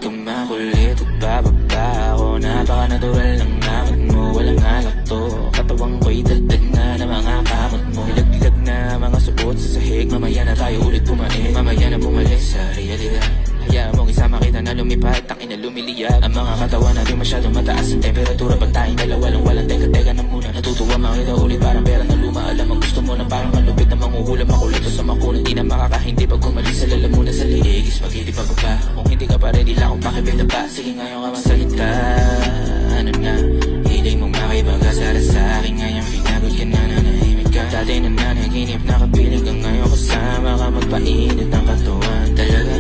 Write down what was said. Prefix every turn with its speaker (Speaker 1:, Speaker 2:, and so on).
Speaker 1: kang makulit at bababa ako. Napaka-natural lang naman mo, walang alak to. Katawang ko'y dagdag na ng mga kamot mo. Nilaglag na mga subot sa sahig. Mamaya na tayo ulit pumain, mamaya na bumalik sa realidad. Hayaan mong isama kita na lumipad, tangin na lumiliyag. Ang mga katawan natin masyadong mataas ang temperatura. Pag tayong dalawa lang walang teka-teka na muna. Natutuwa makita ulit parang pera na luma. Alam ang gusto mo na parang malupit na manguhula. Makulit sa makunan, di na makakahindi. Pag umalis sa lalamunan sa liig, spaghetti pagkaba. Kung hindi ka pa ready lang kung pakibenta pa. Sige ngayon ka masalita. Ano na, hiling mong makipag-asara sa akin. Ngayon pinagod ka na, nanahimik ka. Dati na nanaginip, nakapiling ka ngayon kasama ka. Magpainit ng katawan talaga.